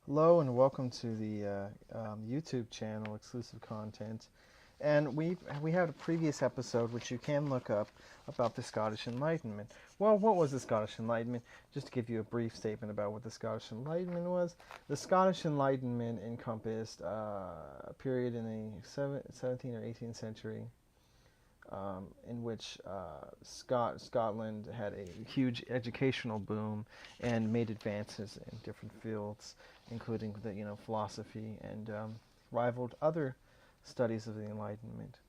Hello and welcome to the YouTube channel, exclusive content. And we had a previous episode which you can look up about the Scottish Enlightenment. Well, what was the Scottish Enlightenment? Just to give you a brief statement about what the Scottish Enlightenment was. The Scottish Enlightenment encompassed a period in the 17th or 18th century in which Scotland had a huge educational boom and made advances in different fields, including philosophy, and rivaled other studies of the Enlightenment.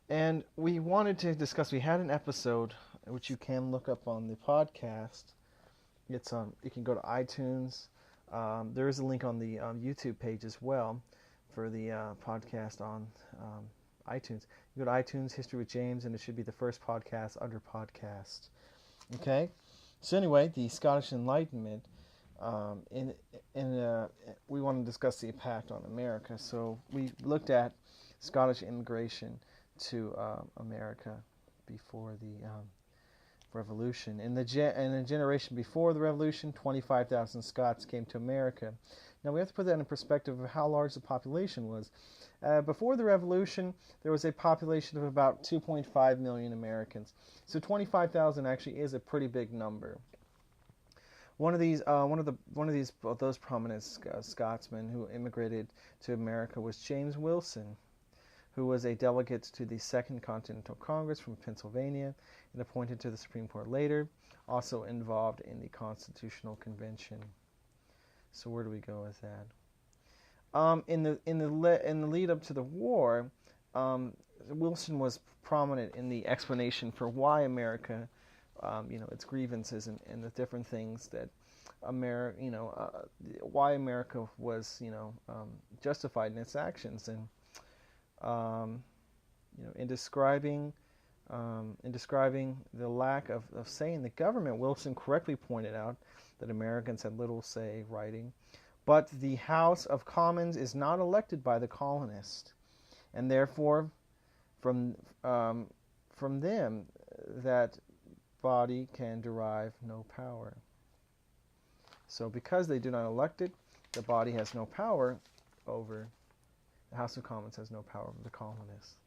And we wanted to discuss. We had an episode which you can look up on the podcast. It's you can go to iTunes. There is a link on the YouTube page as well for the podcast on iTunes. You go to iTunes, History with James, and it should be the first podcast under podcast. Okay? So anyway, the Scottish Enlightenment, we want to discuss the impact on America. So we looked at Scottish immigration to America before the Revolution. In the generation before the Revolution, 25,000 Scots came to America. Now we have to put that in perspective of how large the population was. Before the Revolution, there was a population of about 2.5 million Americans. So 25,000 actually is a pretty big number. One of those prominent Scotsmen who immigrated to America was James Wilson, who was a delegate to the Second Continental Congress from Pennsylvania and appointed to the Supreme Court later, also involved in the Constitutional Convention. So where do we go with that? In the lead up to the war, Wilson was prominent in the explanation for why America, its grievances and the different things that why America was, justified in its actions, and in describing the lack of say in the government, Wilson correctly pointed out that Americans had little say writing. But the House of Commons is not elected by the colonists, and therefore, from them, that body can derive no power. So, because they do not elect it, the body has no power over. The House of Commons has no power over the colonists.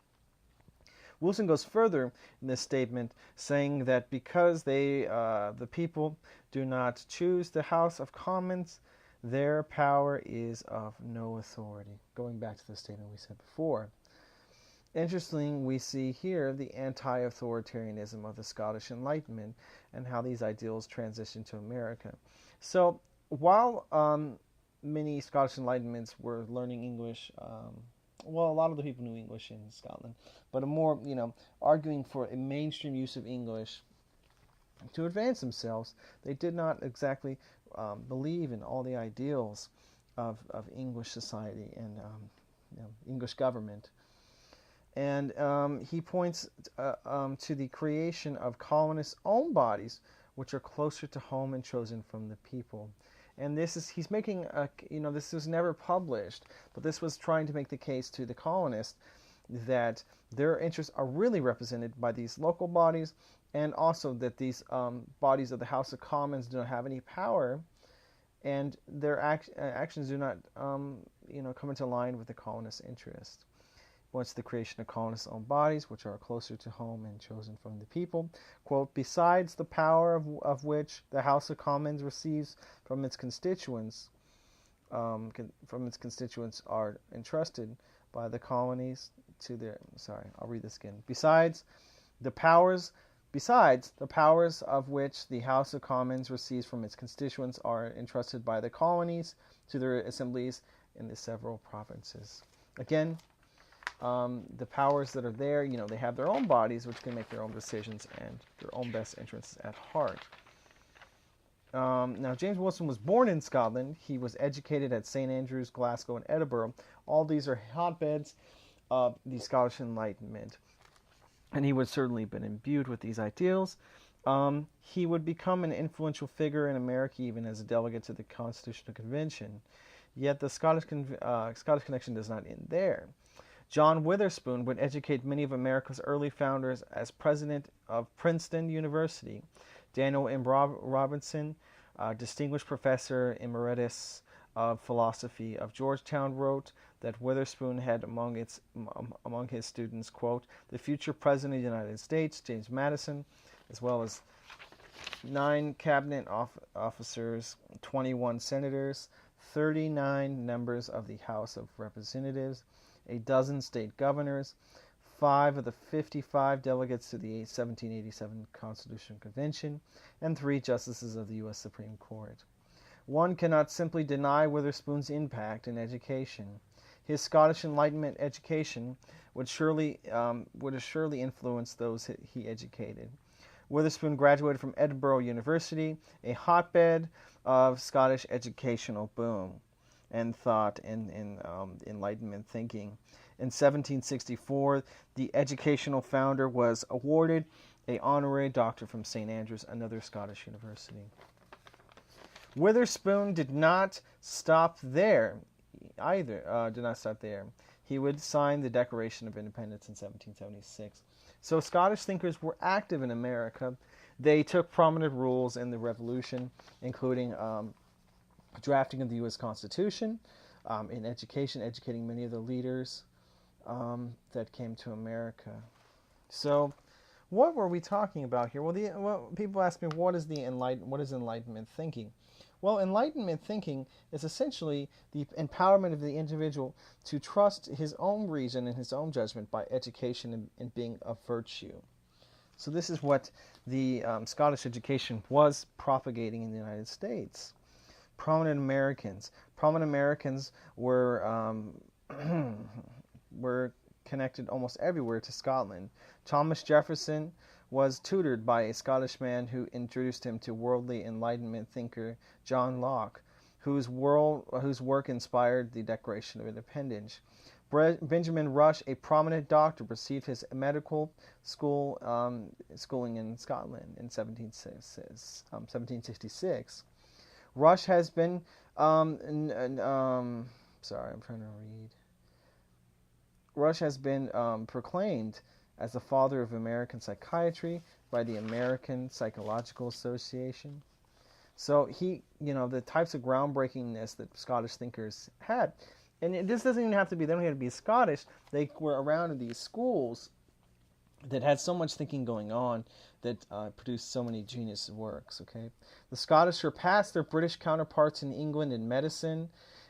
Wilson goes further in this statement, saying that because the people do not choose the House of Commons, their power is of no authority. Going back to the statement we said before. Interestingly, we see here the anti-authoritarianism of the Scottish Enlightenment and how these ideals transition to America. So, while many Scottish Enlightenments were learning English, a lot of the people knew English in Scotland, but arguing for a mainstream use of English to advance themselves, they did not exactly believe in all the ideals of English society and English government. And he points to the creation of colonists' own bodies, which are closer to home and chosen from the people. And he's making this was never published, but this was trying to make the case to the colonists that their interests are really represented by these local bodies, and also that these bodies of the House of Commons do not have any power, and their actions do not come into line with the colonists' interest. Once the creation of colonists' own bodies, which are closer to home and chosen from the people, quote, besides the power of which the House of Commons receives from its constituents, are entrusted by the colonies to their. Sorry, I'll read this again. Besides the powers of which the House of Commons receives from its constituents are entrusted by the colonies to their assemblies in the several provinces. Again, the powers that are there, they have their own bodies which can make their own decisions and their own best interests at heart. Now, James Wilson was born in Scotland. He was educated at St. Andrews, Glasgow, and Edinburgh. All these are hotbeds of the Scottish Enlightenment. And he would certainly have been imbued with these ideals. He would become an influential figure in America, even as a delegate to the Constitutional Convention. Yet the Scottish connection does not end there. John Witherspoon would educate many of America's early founders as president of Princeton University. Daniel M. Robinson, distinguished professor emeritus of Philosophy of Georgetown wrote that Witherspoon had among his students, quote, the future President of the United States, James Madison, as well as 9 cabinet officers, 21 senators, 39 members of the House of Representatives, a dozen state governors, 5 of the 55 delegates to the 1787 Constitutional Convention, and 3 justices of the U.S. Supreme Court. One cannot simply deny Witherspoon's impact in education. His Scottish Enlightenment education would have surely influenced those he educated. Witherspoon graduated from Edinburgh University, a hotbed of Scottish educational boom and thought and Enlightenment thinking. In 1764, the educational founder was awarded an honorary doctorate from St. Andrews, another Scottish university. Witherspoon did not stop there either. He would sign the Declaration of Independence in 1776. So Scottish thinkers were active in America. They took prominent roles in the Revolution, including drafting of the U.S. Constitution, in education, educating many of the leaders that came to America. So, what were we talking about here? Well, people ask me, what is Enlightenment thinking? Well, Enlightenment thinking is essentially the empowerment of the individual to trust his own reason and his own judgment by education and being of virtue. So this is what the Scottish education was propagating in the United States. Prominent Americans were were connected almost everywhere to Scotland. Thomas Jefferson was tutored by a Scottish man who introduced him to worldly Enlightenment thinker John Locke, whose work inspired the Declaration of Independence. Benjamin Rush, a prominent doctor, received his medical schooling in Scotland in 1766. Rush has been Rush has been proclaimed as the father of American psychiatry by the American Psychological Association. So the types of groundbreakingness that Scottish thinkers had, and this doesn't even have to be, they don't have to be Scottish, they were around in these schools that had so much thinking going on that produced so many genius works, okay? The Scottish surpassed their British counterparts in England in medicine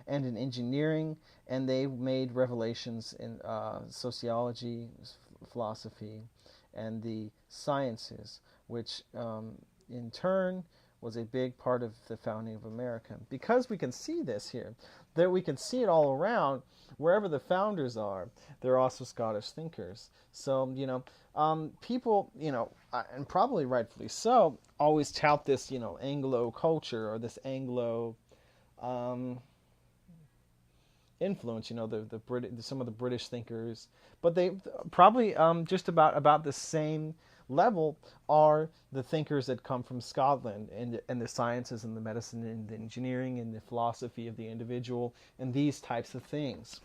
and in engineering, and they made revelations in sociology, philosophy, and the sciences, which in turn was a big part of the founding of America. Because we can see this here, that we can see it all around, wherever the founders are, they're also Scottish thinkers. So, people, and probably rightfully so, always tout this, Anglo culture or this Anglo influence, some of the British thinkers, but they probably just about the same level are the thinkers that come from Scotland and the sciences and the medicine and the engineering and the philosophy of the individual and these types of things.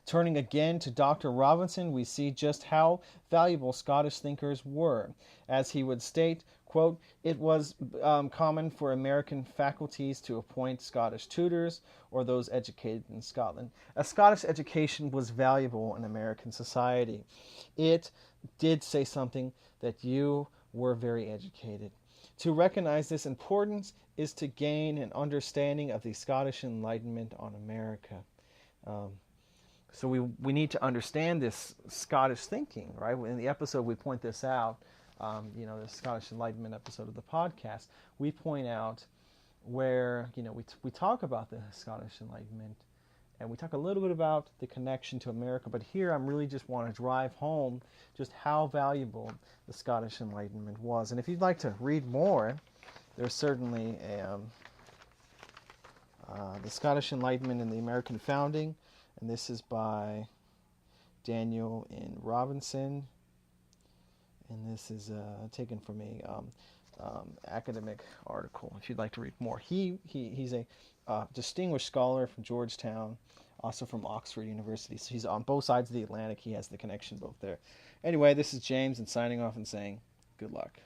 Turning again to Dr. Robinson, we see just how valuable Scottish thinkers were. As he would state, quote, it was common for American faculties to appoint Scottish tutors or those educated in Scotland. A Scottish education was valuable in American society. It did say something that you were very educated. To recognize this importance is to gain an understanding of the Scottish Enlightenment on America. So we need to understand this Scottish thinking, right? In the episode, we point this out, the Scottish Enlightenment episode of the podcast. We point out where, we talk about the Scottish Enlightenment, and we talk a little bit about the connection to America, but here I'm really just want to drive home just how valuable the Scottish Enlightenment was. And if you'd like to read more, there's certainly the Scottish Enlightenment and the American Founding, and this is by Daniel N. Robinson, and this is taken from a academic article. If you'd like to read more, he's a distinguished scholar from Georgetown, also from Oxford University. So he's on both sides of the Atlantic. He has the connection both there. Anyway, this is James, and signing off and saying good luck.